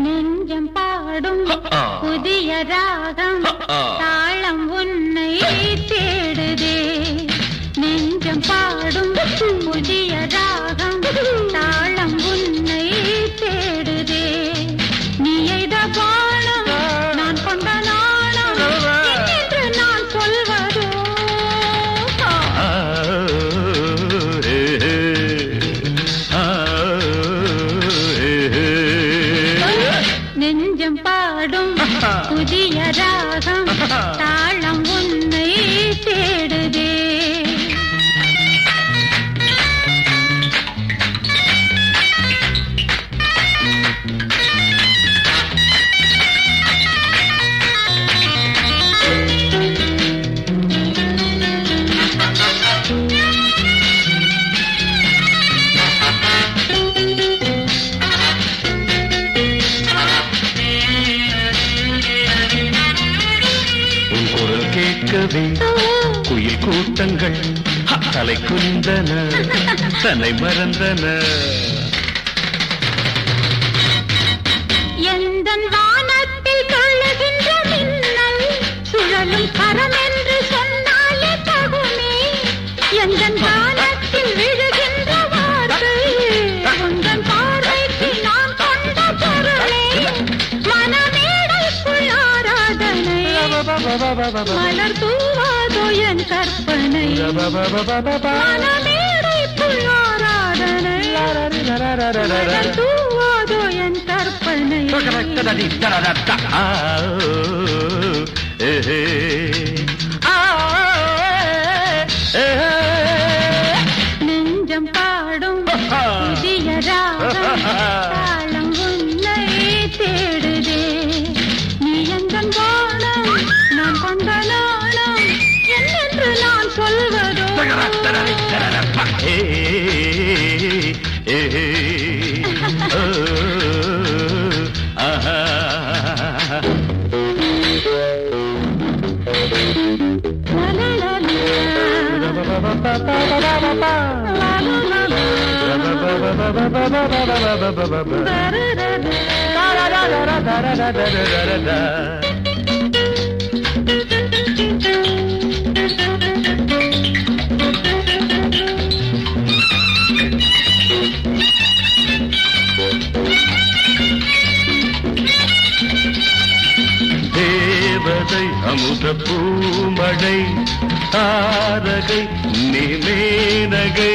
நெஞ்சம் பாடும் புதிய ராகம் தாளம் உன்னை தேடுதே. நெஞ்சம் பாடும் புதிய ராகம் தாளம் உன்னை தேடுதே. நீ எய்த பாடம் நான் கொண்ட நாணம் என்று நான் சொல்வதோ. நெஞ்சம் பாடும் புதிய ராகம் தாளம் உன்னை தேடுதே. கேட்கவே குயில் கூட்டங்கள் தலை குந்தன தலை மறந்தன. எந்தன் வானத்தில் கொள்ளுகின்ற மின்னல் சுழலும் கரம் என்று சொன்னாலே தகுமே. எந்தன் வானத்தில் விழுகின்ற வார்த்தை உந்தன் பார்வைக்கு நான் கொண்ட பொருளே. மனமேடைக்குள் ஆராதனை மலர் தூவாதோ என் கற்பனை. மனமேடைக்குள் ஆராதனை மலர் தூவாதோ என் கற்பனை. நெஞ்சம் பாடும் புதிய ராகம் தாளம் உன்னை தேடுதே. நீ எந்தன் வானம் நான் கொண்ட நாணம் என்னென்று நான் சொல்வதோ. தேவதை அமுத பூமழை தாரகை நிமேனகை.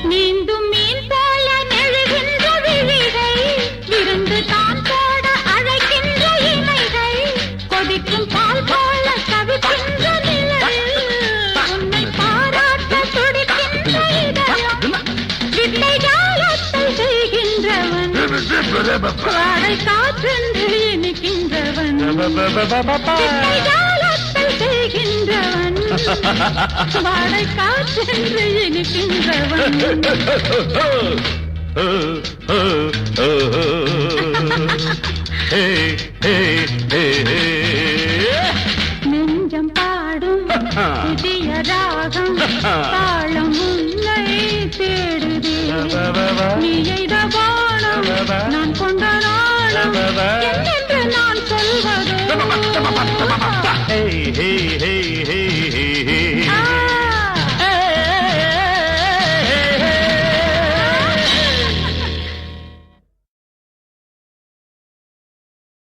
நீந்தும் மீன் போல நெழுகின்ற விழிகள் விருந்து தான் போட அழைக்கின்ற இமைகள் கொதிக்கும் பால் போல தவிக்கின்ற நிழல் உன்னை பாராட்ட துடிக்கின்ற இதயம். வித்தை ஜாலத்தை செய்கின்றவன் வாடை காற்றென்று இனிக்கின்றவன். வித்தை ஜாலத்தை செய்கின்றவன் வாடை காற்றென்று இனிக்கின்றவன். நெஞ்சம் பாடும் புதிய ராகம் தாளம் உன்னை தேடுதே. நீ எய்த